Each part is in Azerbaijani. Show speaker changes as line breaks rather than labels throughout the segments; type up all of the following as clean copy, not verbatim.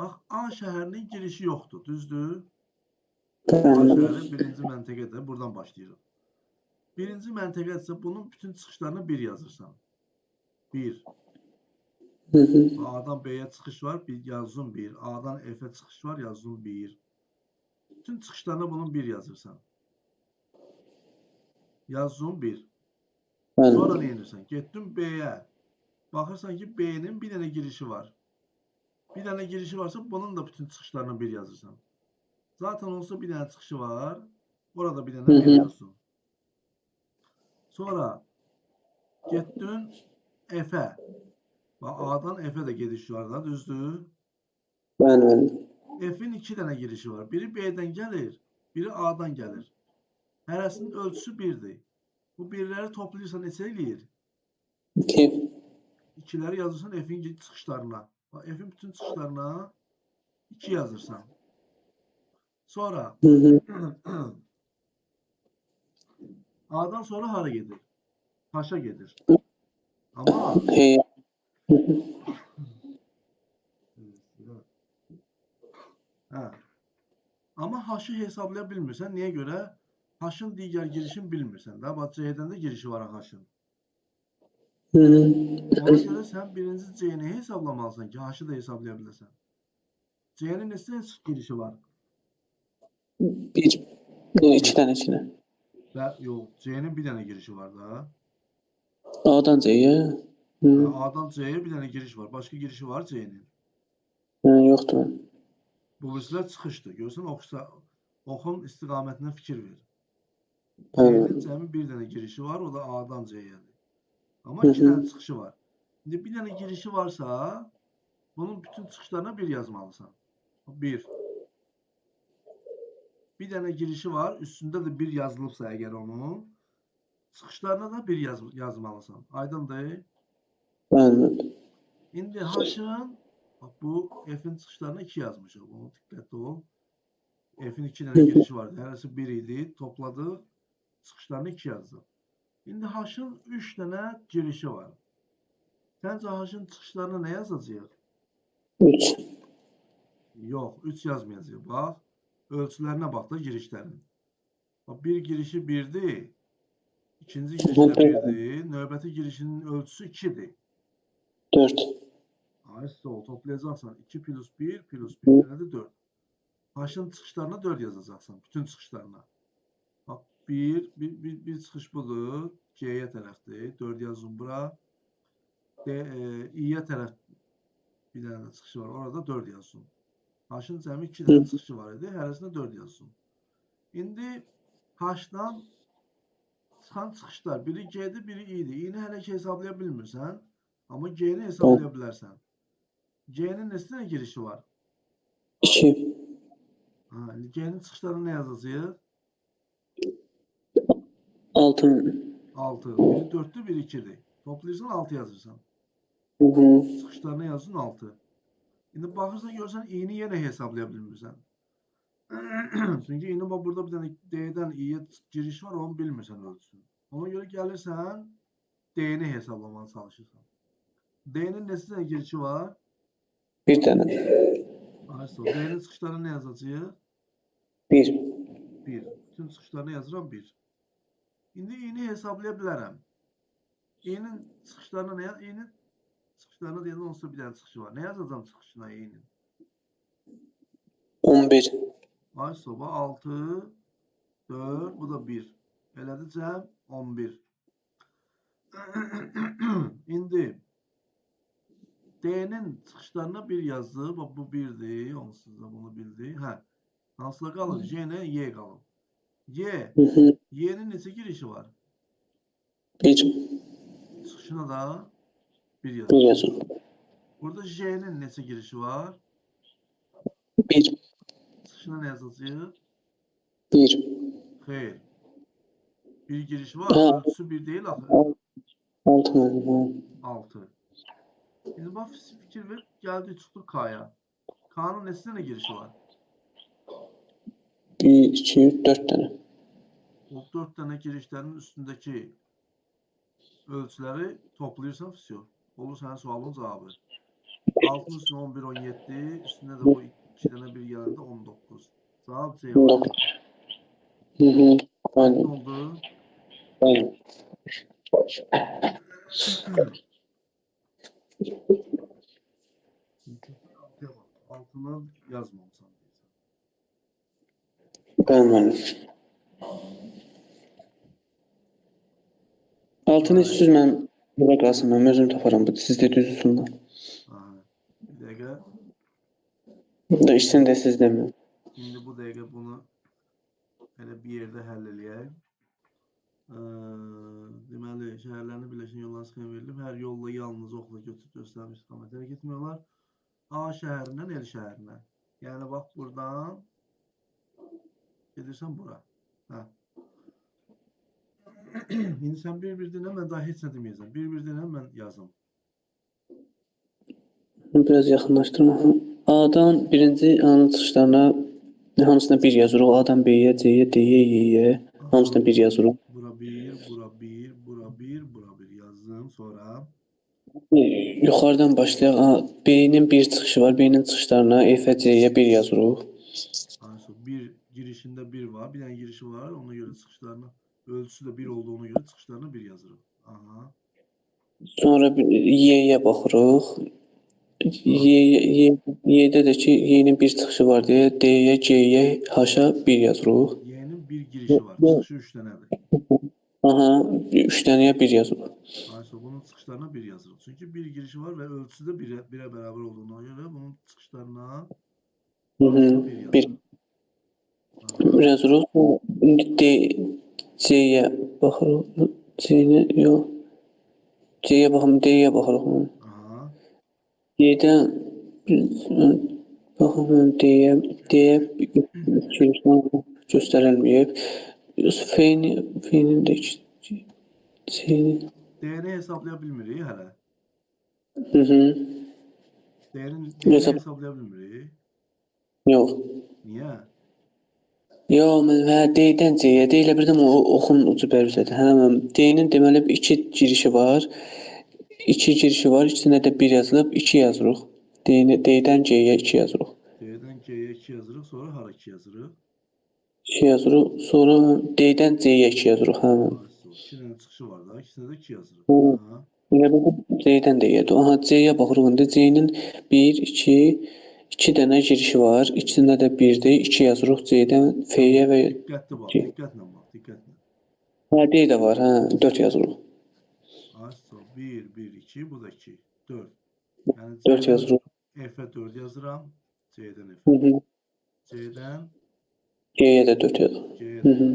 Bax, A şəhərinin girişi yoxdur, düzdür? A
Bəli.
şəhəri birinci məntəqədir, buradan başlayırıq. Birinci məntəqədirsə, bunun bütün çıxışlarını 1 yazırsan. 1. A'dan B'yə çıxış var, yazın 1. A'dan F'ə çıxış var, yazın 1. Bütün çıxışlarına bunun 1 yazırsan. Yazın 1. Sonra ne edirsən? Getdin B'yə. Baxırsan ki, B'nin bir dənə girişi var. Bir dənə girişi varsa, bunun da bütün çıxışlarına 1 yazırsan. Zaten olsa bir dənə çıxışı var. Orada bir dənə 1 yazsın. Sonra getdin F'ə. A'dan F'ə də gediş var da, düzdür?
Bəli.
F'in 2 dənə girişi var. Biri B'dən gəlir, biri A'dan gəlir. Hərəsinin ölçüsü 1'dir. Bu birləri toplayırsan neçə eləyir?
2.
2'ləri yazırsan F'in çıxışlarına. F'in bütün çıxışlarına 2 yazırsan. Sonra A'dan sonra hara gedir? Haşa gedir. Ama Ama haşı hesablaya bilmirsən. Niyə görə? Haşın digər girişini bilmirsən. Daha bax C'dən də girişi var haşın. Ona görə sən birinci C'ni hesablamalısan ki, haşı da hesablaya biləsən. C'nin neçə girişi var?
1. 2 dənə içinə.
Yox, C'nin bir dənə girişi var da.
A'dan C'yə.
A'dan C'ye bir dənə giriş var. Başqa girişi var C'nin.
Yoxdur.
Bu birisilər çıxışdır. Görürsən, oxun istiqamətinə fikir ver.
Bəli.
C'nin cəmi bir dənə girişi var, o da A'dan C'yədir. Amma 2 dənə çıxışı var. İndi bir dənə girişi varsa, bunun bütün çıxışlarına 1 yazmalısan. 1. Bir dənə girişi var, üstündə də 1 yazılıbsa əgər onun, çıxışlarına da 1 yazmalısan. Aydındır?
Bəli.
İndi H'ın, bu F'in çıxışlarına 2 yazmışıq. Onu diqqətli ol. F'in 2 dənə girişi vardı. Hərəsi 1 idi. Topladı. Çıxışlarını 2 yazdı. İndi H'ın 3 dənə girişi var. Səncə H'ın çıxışlarına nə yazacaq?
3.
Yox, 3 yazmayacaq. Bax, ölçülərinə bax da girişlərin. Bir girişi 1'dir. İkinci girişi də 1'dir. Növbəti girişinin ölçüsü 2'dir.
4.
Sol toplayacaqsan 2 plus 1 plus 1 nədir? 4. H'ın çıxışlarına 4 yazacaqsan. Bütün çıxışlarına. Bak bir çıxış budur. C'ye tərəfdir. 4 yazın bura. İ'yə tərəf bir dənə də çıxışı var. Orada 4 yazsın. H'ın cəmi 2 dənə çıxışı var idi. Hərəsində 4 yazsın. İndi H'dan çıxan çıxışlar. Biri G'dir, biri İ'dir. İ'ni hələ ki hesablaya bilmirsən. Amma G'ni hesablaya bilərsən. G'nin neçə dənə girişi var?
2.
G'nin çıxışlarını nə yazacaq?
6.
6. Biri 4'tür, biri 2'dir. Toplayırsan 6 yazırsan. Çıxışlarını yazsın 6. İndi baxırsan görsən i'ni yenə hesablaya bilmirsən. Çünki i'nin burada bir dənə D'dən i'yə giriş var, onu bilmirsən ölçüsünü. Ona görə gəlirsən D'ni hesablamağa çalışırsan. D'nin neçə dənə girişi var?
1 dənə.
D'nin çıxışlarını nə yazacaq?
1.
1. Bütün çıxışlarını yazıram 1. İndi i'ni hesablaya bilərəm. i'nin çıxışlarına nə yazır? i'nin çıxışlarına deyəndə olsa bir dənə çıxışı var. Nə yazacağam çıxışına i'nin?
11.
Ay soba 6, 4, bu da 1. Elədi cəm 11. İndi D'nin çıxışlarına 1 yazdı. Bax bu 1'dir. Onsuz da bunu bildi. Hansıla qalır? J ilə Y qalır. Y'nin neçə girişi var?
1.
Çıxışına da 1 yazır.
1 yazır.
Burada J'nin neçə girişi var?
1.
Çıxışına nə yazacaq?
1.
Xeyr. Bir girişi var. Ölçüsü 1 değil axı.
6.
6. Şimdi bax fikir ver. Gəldik çıxdıq K'ya. K'nın neçə dənə girişi var?
1, 2, 4 dənə.
O 4 dənə girişlərin üstündəki ölçüləri toplayırsan, olur sənin sualın cavabı. 6'nın üstüne 11, 17. Üstüne de bu 2 tane 1 gelende 19. Cevap C var.
19. Hı hı.
Kaç
Aynen.
oldu?
Aynen.
Altıya bak. Altına yazmamışsan diyeceğim.
Beğenmedim. Altını
Vay.
siz mən bura qalsın, mən özüm taparam. Bu sizdə düzülsün də.
Aha. Bir dakika.
Da işini də siz deməyin.
Şimdi bu dakika bunu hele bir yerde halleleyeyim. Deməli, şəhərlərini birləşən yolların sxemi verilib. Hər yolla yalnız oxla göstərmiş istiqamət hərəkət etmiyorlar. A şəhərindən El şəhərinə. Yəni bax buradan gedirsən bura. Hə. İndi sən bir-bir dinlə, mən daha heç nə deməyəcəm. Bir-bir dinlə, mən yazım.
Biraz yaxınlaşdırma. A'dan birinci A'nın çıxışlarına hamısına 1 yazırıq. A'dan B'yə, C'yə, D'yə, Y'yə hamısına 1 yazırıq.
Bura 1, bura 1, bura 1, bura 1 yazdım. Sonra
Yuxarıdan başlayaq. B'nin bir çıxışı var. B'nin çıxışlarına F-ə, C'yə 1 yazırıq.
bir girişinde 1 var. Bir tane girişi var. Ona göre çıxışlarına ölçüsü de 1 olduğuna göre çıxışlarına 1 yazırıq. Aha.
Sonra Y'yə baxırıq. Y'də də ki, Y'nin bir çıxışı var deyə D'yə, C'yə, H-a 1 yazırıq.
Y'nin bir girişi var. Çıxışı 3 dənədir.
Aha, 3 dənəyə 1 yazırıq.
Ayşe bunun çıxışlarına 1 yazırıq. Çünki bir girişi var və ölçüsü də 1'ə bərabər olduğuna görə bunun çıxışlarına hamısına 1
1
yazırıq. Aha.
yazırıq. İndi C'yə baxırıq. C'yə yox. C'yə baxım, D'yə baxırıq.
Aha.
Y'dən baxım, D'yə göstərilməyib. F'nin də C'nin.
D'ni hesablaya bilmirik hələ. D'ni hesablaya bilmirik.
Yox.
Niyə?
Yox, mən D'dən C-yə, D ilə birdən oxun ucu bərabərdir. Hə, D-nin deməli 2 girişi var. 2 girişi var, içində də 1 yazılıb, 2 yazırıq. D-dən C-yə 2 yazırıq.
D'dən C'yə 2 yazırıq, sonra hara 2 yazırıq?
2 yazırıq, sonra D-dən C-yə 2 yazırıq. Hə.
2 dənə çıxışı var da, ikisində də 2 yazırıq. Aha.
Yəni C-dən D-yədir. Aha, C-yə baxırıq indi. C-nin 1, 2 dənə girişi var. İçində də 1-dir. 2 yazırıq C-dən F-yə və
Diqqətli bax, diqqətlə bax, diqqətlə.
hə, D də var, hə, 4 yazırıq.
Ayso 1, 1, 2, bu da 2, 4. Yəni
4
C'dən
yazırıq.
F-ə 4 yazıram, C'dən
Hı
F-ə.
-hı.
C'dən
C'yə də 4 yazırıq.
C'yə
Hı
də
-hı.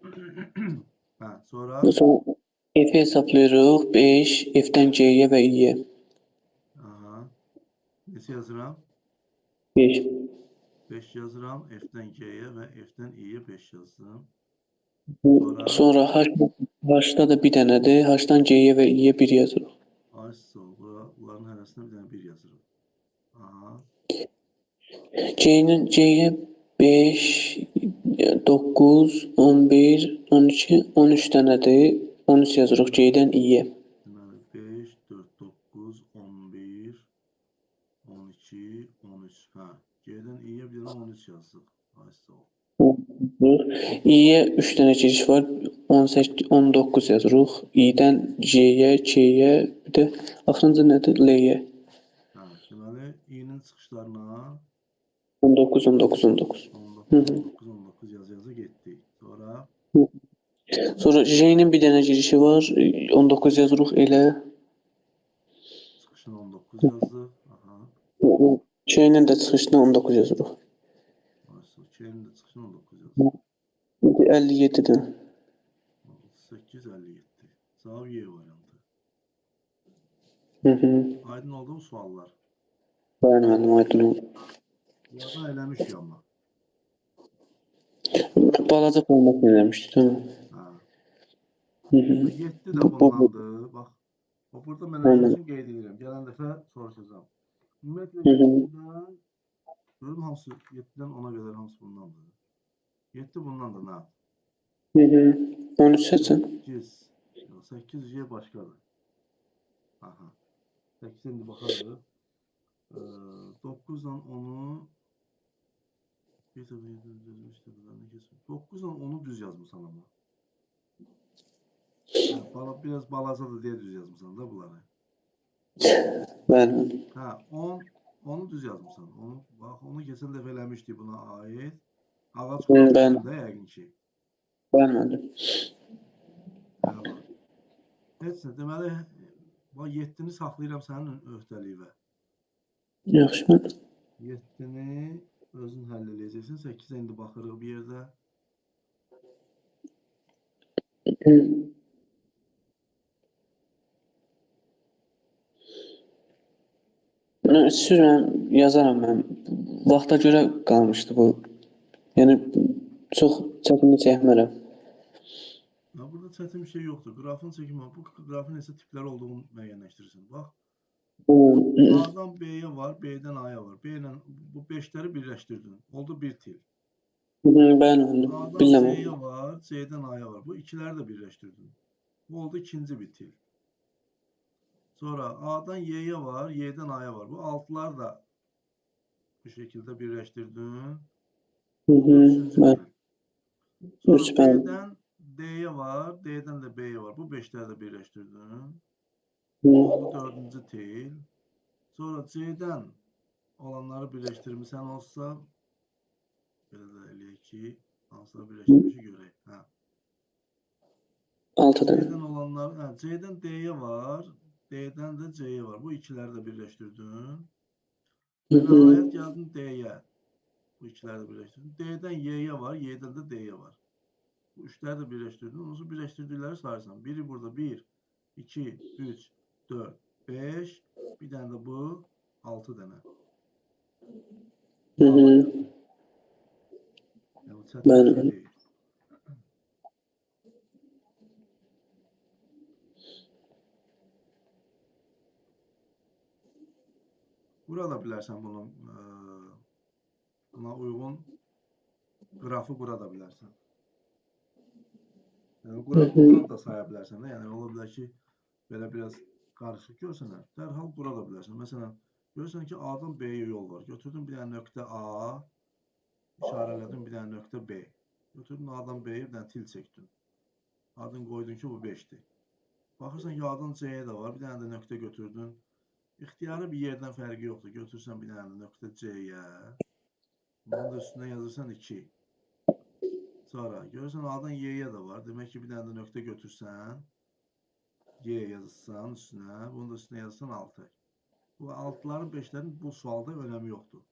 4 yazıram. Hə, sonra
Sonra F hesablayırıq. 5, F-dən G-yə və I-yə.
aha. Neçə yazıram?
5.
5 yazıram. F-dən G-yə və F-dən I-yə 5 yazdım.
Sonra H-da da bir dənədir. H-dan G-yə və I-yə 1 yazırıq.
Ayso, bunların hərəsinə bir dənə 1 yazırıq. Aha.
C'yə 5, 9, 11, 12, 13 dənədir. 13 yazırıq G-dən I-yə.
Deməli 5, 4, 9, 11, 12, 13. Hə, G-dən I-yə bir dənə 13 yazdıq. Ayso.
I-yə 3 dənə giriş var. 18, 19 yazırıq. I-dən G-yə, K-yə, bir də axırıncı nədir? L-yə.
Hə, deməli i-nin çıxışlarına
19, 19, 19.
19, 19, 19 yaza getdik.
Sonra J-nin bir dənə girişi var. 19 yazırıq elə.
Çıxışına 19 yazdıq. Aha.
K-nin də çıxışına 19 yazırıq.
K-nin də çıxışına 19 yazdıq.
57-dir.
38, 57. Cavab Y variantı. Aydın oldu mu suallar?
Bəli, müəllim, aydın oldu.
Bunlardan eləmişik amma.
Balaca format eləmişdik, değil mi?
Hə.
Hı hı.
7 də bundandır. Bax. Burada mən özüm üçün qeyd edirəm. Gələn dəfə soruşacağam. Ümumiyyətlə 7-dən görüm hamısı 7-dən 10-a qədər hamısı bundandır. 7 bundandır, nə?
13 seçin.
8. 8 Y başqadır. Aha. 8 indi baxarıq. 9'dan 10'u 9'dan 10'u düz yazmışsan ama. Yani biraz balacadır diye düz yazmışsan da bunları.
Bəli.
Ha 10'u düz yazmışsan. Onu geçen dəfə eləmişdik buna ait. Ağac
Bəli.
quraq da yəqin ki.
Bəli.
Əla. Heç nə. Deməli, 7-ni saxlayıram sənin öhdəliyinə.
Yaxşı.
7-ni özün həll eləyəcəksən. 8-ə indi baxırıq bir yerdə.
Sürəm, yazaram mən. Vaxta görə qalmışdı bu. Yəni çox çətinlik çəkmərəm.
Ya burada çətin bir şey yoxdur. Qrafın çəkimi, bu qrafın neçə tiplər olduğunu müəyyənləşdirirsən. Bax, A-dan B-yə var, B-dən A-ya var. B ilə bu 5'ləri birləşdirdin. Oldu bir til.
Bəli,
A-dan
bilirəm.
C-yə var, C-dən A-ya var. Bu ikiləri də birləşdirdin. Bu oldu ikinci bir til. Sonra A'dan Y'ye var, Y'den A'ya var. Bu 6'lar da bu şekilde birleştirdin. Bu üçüncü
Bəli.
til. Sonra
Üç, bəli.
B'den D'ye var, D'den de B'ye var. Bu 5'ləri de birleştirdin.
Hı.
Oldu dördüncü til. Sonra C'den olanları birləşdirmişsən olsa belə də eləyək ki, hansıları birləşdirmişi görək. Hə.
6 dənə.
C'den olanlar, hə, C'den D'ye var, D'den de C'ye var. Bu ikiləri də birləşdirdin. Və nəhayət gəldin D'yə. Bu ikiləri də birləşdirdin. D'dən Y'yə var, Y'dən də D'yə var. Bu üçləri də birləşdirdin. Onu birləşdirdikləri sayırsan. Biri burada 1, 2, 3, 4, 5. Bir dənə də bu 6 dənə. Bu alayatı. Yəni, bu çətin bir şey deyil. Burada bilərsən bunun buna uyğun qrafı qura da bilərsən. Yəni, qurub da saya bilərsən. Yəni, ola bilər ki, belə biraz qarışıq görsənər. Dərhal qura da bilərsən. Məsələn, görürsən ki, A-dan B-yə yol var. Götürdün bir dənə nöqtə A, işarələdin bir dənə nöqtə B. Götürdün A-dan B-yə bir dənə til çəkdin. Adın qoydun ki, bu 5'dir. Baxırsan ki, A-dan C-yə də var. Bir dənə də nöqtə götürdün. İxtiyarı bir yerdən fərqi yoxdur. Götürsən bir dənə nöqtə C-yə. Bunun da üstünə yazırsan 2. Sonra görürsən A-dan Y-yə də var. Demək ki, bir dənə də nöqtə götürsən. Y yazırsan üstünə. Bunun da üstünə yazırsan 6. Bu 6'ların 5'lerin bu sualda önemi yoxdur.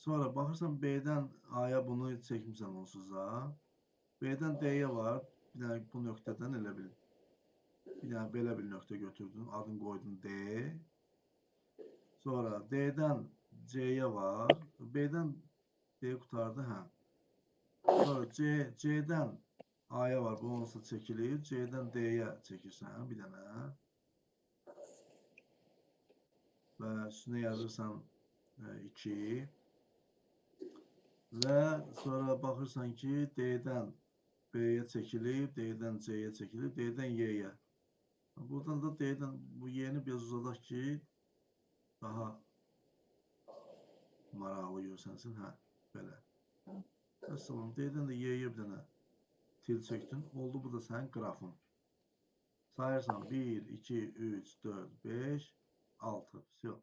Sonra baxırsan B-dən A-ya bunu çəkmişsən onsuz da. B-dən D-yə var. Bir dənə bu nöqtədən elə bil. Bir dənə belə bir nöqtə götürdün. Adını qoydun D. Sonra D'dən C-yə var. B-dən D qutardı. Hə. Sonra C'dən A-ya var. Bu onsuz çəkilir. C-dən D-yə çəkirsən bir dənə. Və üstünə yazırsan 2. Və sonra baxırsan ki, D-dən B-yə çəkilib, D-dən C-yə çəkilib, D-dən Y-yə. Buradan da D-dən bu Y-ni biraz uzadaq ki, daha maraqlı görsənsin. Hə, belə. Məsələn, D-dən də Y-yə bir dənə til çəkdin. Oldu bu da sənin qrafın. Sayırsan 1, 2, 3, 4, 5, 6. Все.